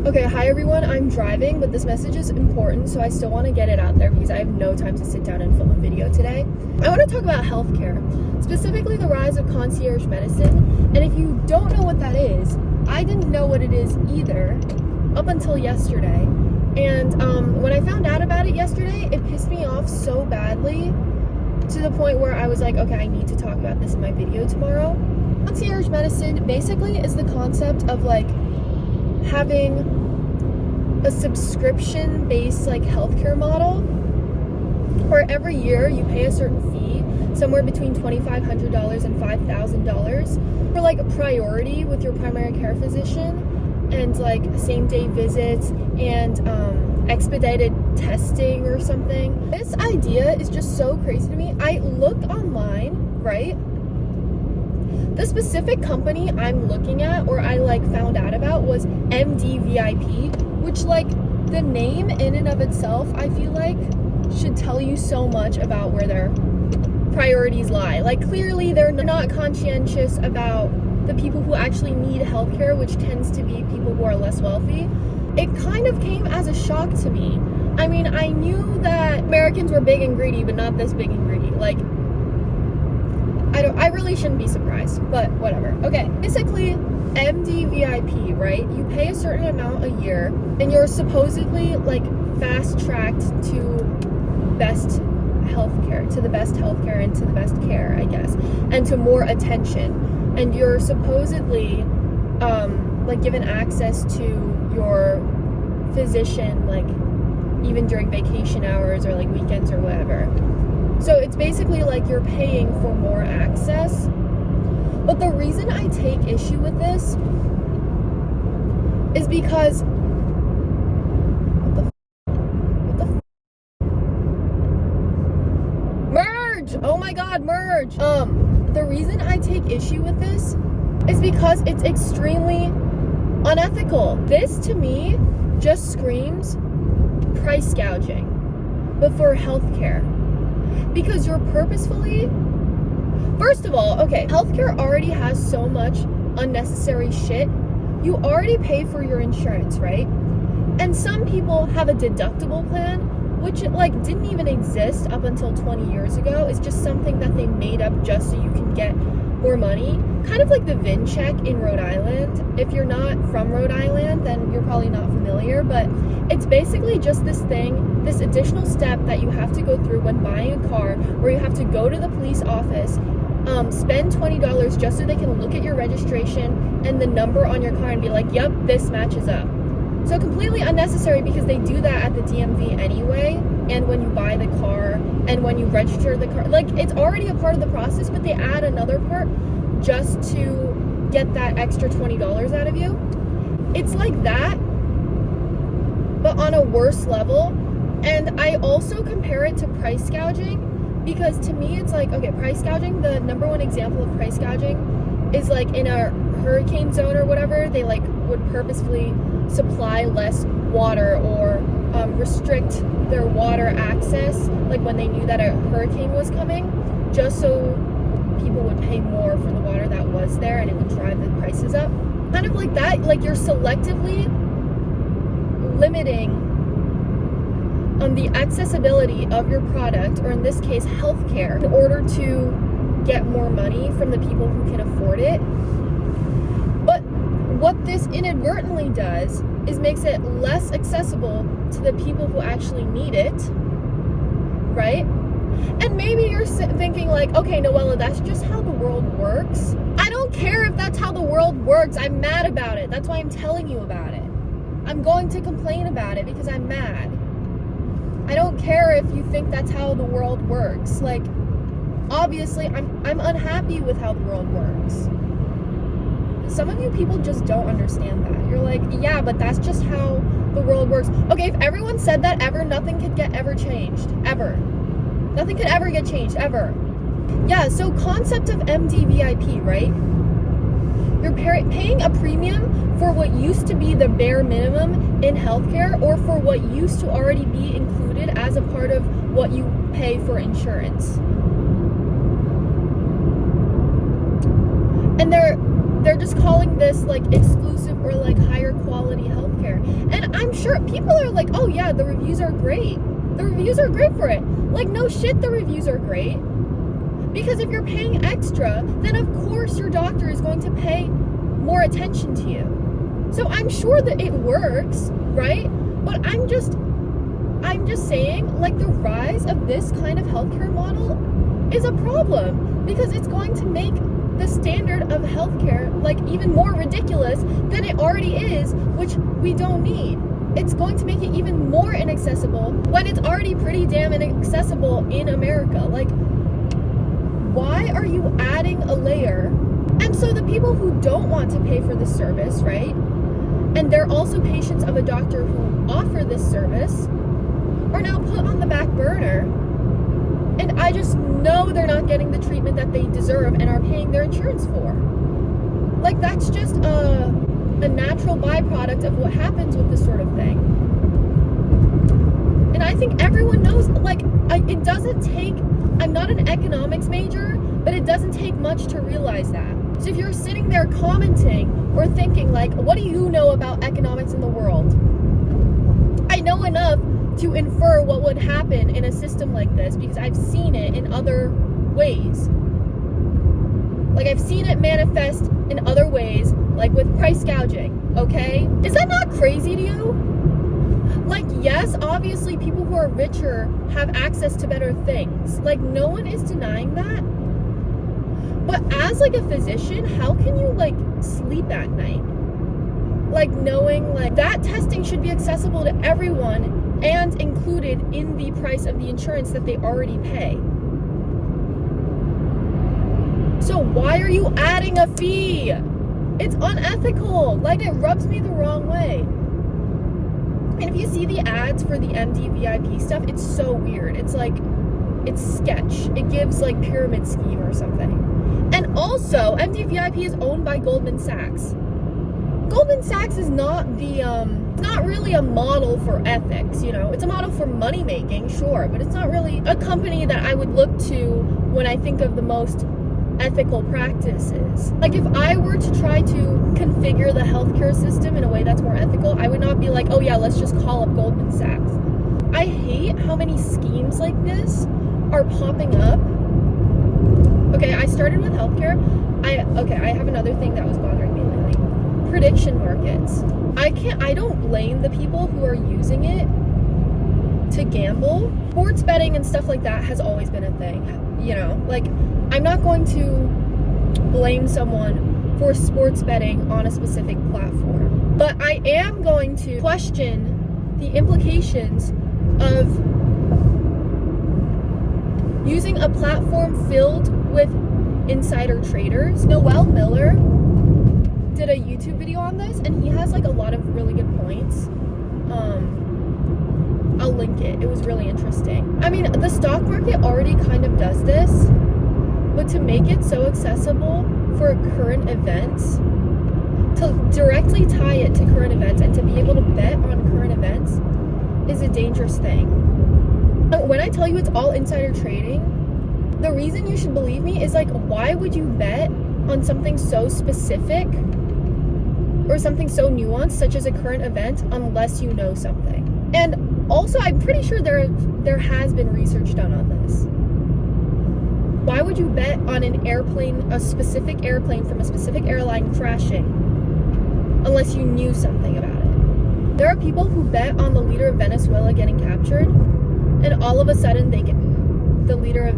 Okay, hi everyone, I'm driving, but this message is important, so I still want to get it out there because I have no time to sit down and film a video today. I want to talk about healthcare, specifically the rise of concierge medicine, and if you don't know what that is, I didn't know what it is either up until yesterday, and when I found out about it yesterday, it pissed me off so badly to the point where I was like, okay, I need to talk about this in my video tomorrow. Concierge medicine basically is the concept of like having a subscription-based like healthcare model where every year you pay a certain fee, somewhere between $2,500 and $5,000 for like a priority with your primary care physician and like same-day visits and expedited testing or something. This idea is just so crazy to me. I looked online, right? The specific company I'm looking at or I like found out about was MDVIP, which like the name in and of itself I feel like should tell you so much about where their priorities lie. Like clearly they're not conscientious about the people who actually need healthcare, which tends to be people who are less wealthy. It kind of came as a shock to me. I mean, I knew that Americans were big and greedy, but not this big and greedy. Like I really shouldn't be surprised, but whatever. Okay, basically, MDVIP, right? You pay a certain amount a year, and you're supposedly, like, fast-tracked to best healthcare, to the best healthcare and to the best care, I guess, and to more attention. And you're supposedly, like, given access to your physician, like, even during vacation hours or, like, weekends or whatever. So it's basically like you're paying for more access. But the reason I take issue with this is because merge! Oh my god, merge! The reason I take issue with this is because it's extremely unethical. This to me just screams price gouging, but for healthcare. Because you're purposefully, first of all, okay, healthcare already has so much unnecessary shit. You already pay for your insurance, right? And some people have a deductible plan, which like didn't even exist up until 20 years ago. It's just something that they made up just so you can get more money. Kind of like the VIN check in Rhode Island. If you're not from Rhode Island, then you're probably not familiar, but it's basically just this thing, this additional step that you have to go through when buying a car, where you have to go to the police office, spend $20 just so they can look at your registration and the number on your car and be like, yep, this matches up. So completely unnecessary because they do that at the DMV anyway, and when you buy the car and when you register the car. Like, it's already a part of the process, but they add another part just to get that extra $20 out of you. It's like that, but on a worse level. And I also compare it to price gouging because to me it's like, okay, price gouging, the number one example of price gouging is like in a hurricane zone or whatever, they like would purposefully supply less water or restrict their water access, like when they knew that a hurricane was coming, just so people would pay more for the water that was there and it would drive the prices up. Kind of like that, like you're selectively limiting the accessibility of your product, or in this case healthcare, in order to get more money from the people who can afford it. But what this inadvertently does is makes it less accessible to the people who actually need it, right? And maybe you're thinking like, okay, Noella, that's just how the world works. I don't care if that's how the world works. I'm mad about it. That's why I'm telling you about it. I'm going to complain about it because I'm mad. I don't care if you think that's how the world works. Like, obviously, I'm unhappy with how the world works. Some of you people just don't understand that. You're like, yeah, but that's just how the world works. Okay, if everyone said that ever, nothing could get ever changed. Ever. Nothing could ever get changed, ever. Yeah, so concept of MDVIP, right? You're paying a premium for what used to be the bare minimum in healthcare, or for what used to already be included as a part of what you pay for insurance. And they're just calling this like exclusive or like higher quality healthcare. people are like, oh yeah, the reviews are great. The reviews are great for it. Like, no shit, the reviews are great. Because if you're paying extra, then of course your doctor is going to pay more attention to you. So I'm sure that it works, right? But I'm just saying, like, the rise of this kind of healthcare model is a problem, because it's going to make the standard of healthcare like even more ridiculous than it already is, which we don't need. It's going to make it even more inaccessible when it's already pretty damn inaccessible in America. Like, why are you adding a layer? And so the people who don't want to pay for this service, right? And they're also patients of a doctor who offer this service, are now put on the back burner. And I just know they're not getting the treatment that they deserve and are paying their insurance for. Like, that's just a natural byproduct of what happens with this sort of thing. And I think everyone knows, like, it doesn't take, I'm not an economics major, but it doesn't take much to realize that. So if you're sitting there commenting or thinking, like, what do you know about economics in the world? I know enough to infer what would happen in a system like this, because I've seen it in other ways. Like, I've seen it manifest in other ways, like with price gouging, okay? Is that not crazy to you? Like, yes, obviously people who are richer have access to better things. Like, no one is denying that. But as, like, a physician, how can you, like, sleep at night? Like, knowing, like, that testing should be accessible to everyone and included in the price of the insurance that they already pay. So why are you adding a fee? It's unethical. Like, it rubs me the wrong way. And if you see the ads for the MD VIP stuff, it's so weird. It's like, it's sketch. It gives like pyramid scheme or something. And also, MD VIP is owned by Goldman Sachs. Goldman Sachs is not not really a model for ethics, you know. It's a model for money making, sure, but it's not really a company that I would look to when I think of the most ethical practices. Like, if I were to try to configure the healthcare system in a way that's more ethical, I would not be like, oh yeah, let's just call up Goldman Sachs. I hate how many schemes like this are popping up. Okay, I started with healthcare. I have another thing that was bothering me lately. Prediction markets. I don't blame the people who are using it to gamble. Sports betting and stuff like that has always been a thing, you know? Like, I'm not going to blame someone for sports betting on a specific platform. But I am going to question the implications of using a platform filled with insider traders. Noel Miller did a YouTube video on this, and he has like a lot of really good points. I'll link it. It was really interesting. I mean, the stock market already kind of does this, but to make it so accessible for current events, to directly tie it to current events and to be able to bet on current events is a dangerous thing. When I tell you it's all insider trading, the reason you should believe me is like, why would you bet on something so specific or something so nuanced such as a current event unless you know something? And also, I'm pretty sure there has been research done on this. Why would you bet on an airplane, a specific airplane from a specific airline crashing unless you knew something about it? There are people who bet on the leader of Venezuela getting captured, and all of a sudden the leader of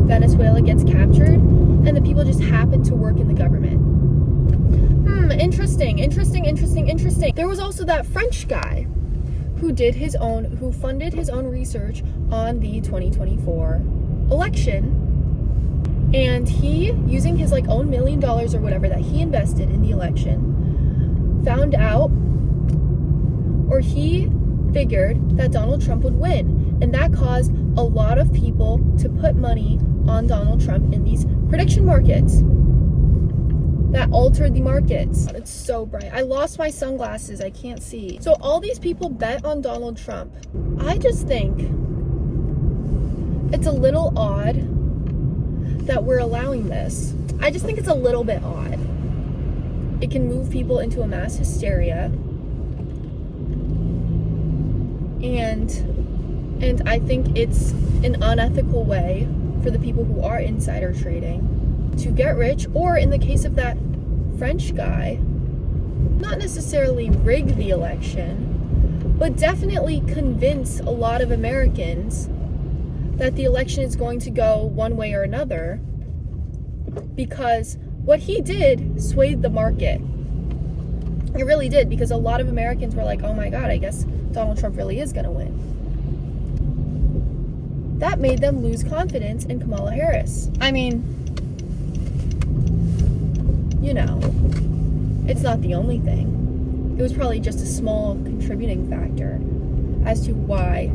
Venezuela gets captured, and the people just happen to work in the government. Interesting. There was also that French guy who funded his own research on the 2024 election, and he, using his like own $1 million or whatever that he invested in the election, found out, or he figured that Donald Trump would win, and that caused a lot of people to put money on Donald Trump in these prediction markets. That altered the markets. It's so bright. I lost my sunglasses. I can't see. So all these people bet on Donald Trump. I just think it's a little odd that we're allowing this. I just think it's a little bit odd. It can move people into a mass hysteria. And I think it's an unethical way for the people who are insider trading to get rich, or in the case of that French guy, not necessarily rig the election, but definitely convince a lot of Americans that the election is going to go one way or another, because what he did swayed the market. It really did, because a lot of Americans were like, oh my God, I guess Donald Trump really is going to win. That made them lose confidence in Kamala Harris. I mean, you know, it's not the only thing. It was probably just a small contributing factor as to why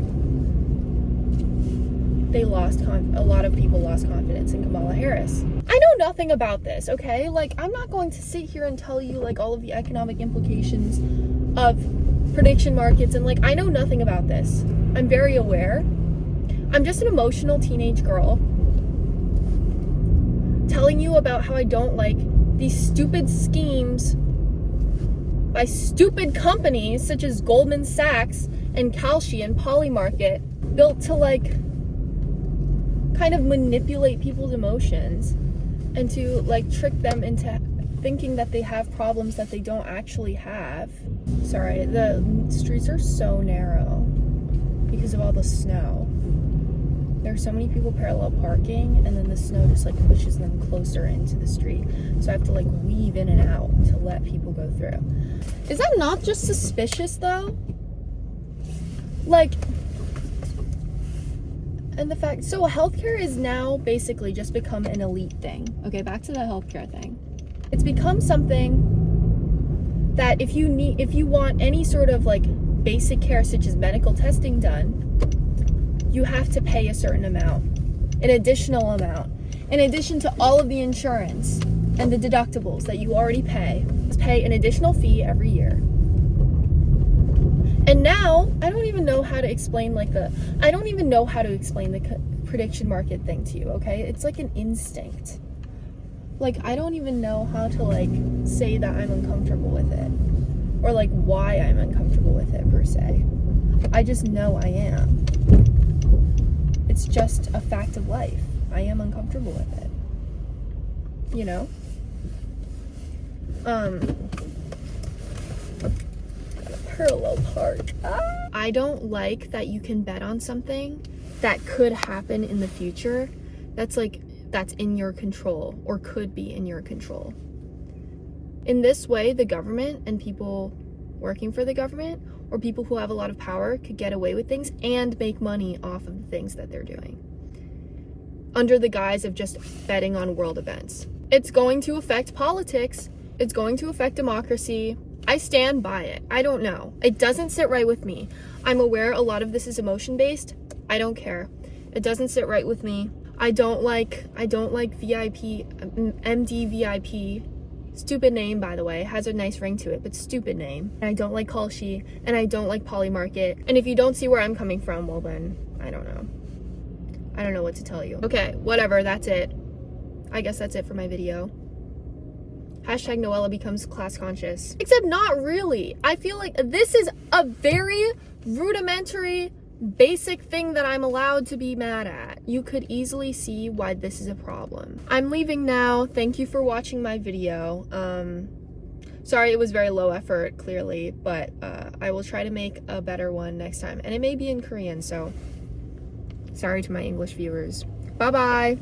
a lot of people lost confidence in Kamala Harris. I know nothing about this, okay? Like, I'm not going to sit here and tell you, like, all of the economic implications of prediction markets, and, like, I know nothing about this. I'm very aware. I'm just an emotional teenage girl telling you about how I don't like these stupid schemes by stupid companies such as Goldman Sachs and Kalshi and Polymarket, built to, like, kind of manipulate people's emotions and to, like, trick them into thinking that they have problems that they don't actually have. Sorry, the streets are so narrow because of all the snow. There's so many people parallel parking, and then the snow just, like, pushes them closer into the street. So I have to, like, weave in and out to let people go through. Is that not just suspicious, though? Like, and the fact, so healthcare is now basically just become an elite thing. Okay, back to the healthcare thing. It's become something that if you want any sort of, like, basic care such as medical testing done, you have to pay a certain amount, an additional amount, in addition to all of the insurance and the deductibles that you already pay. Pay an additional fee every year. And now, I don't even know how to explain the prediction market thing to you, okay? It's like an instinct. Like, I don't even know how to, like, say that I'm uncomfortable with it, or, like, why I'm uncomfortable with it, per se. I just know I am. It's just a fact of life. I am uncomfortable with it. You know? Parallel park. I don't like that you can bet on something that could happen in the future that's in your control, or could be in your control. In this way, the government and people working for the government, or people who have a lot of power, could get away with things and make money off of the things that they're doing under the guise of just betting on world events. It's going to affect politics. It's going to affect democracy. I stand by it. I don't know. It doesn't sit right with me. I'm aware a lot of this is emotion-based. I don't care. It doesn't sit right with me. I don't like VIP, MD VIP. Stupid name, by the way. Has a nice ring to it, but stupid name. And I don't like Kalshi, and I don't like Polymarket. And if you don't see where I'm coming from, well then, I don't know. I don't know what to tell you. Okay, whatever, that's it. I guess that's it for my video. Hashtag Noella becomes class conscious. Except not really. I feel like this is a very rudimentary, basic thing that I'm allowed to be mad at. You could easily see why this is a problem. I'm leaving now. Thank you for watching my video. Sorry it was very low effort, clearly, but I will try to make a better one next time. And it may be in Korean, so sorry to my English viewers. Bye-bye.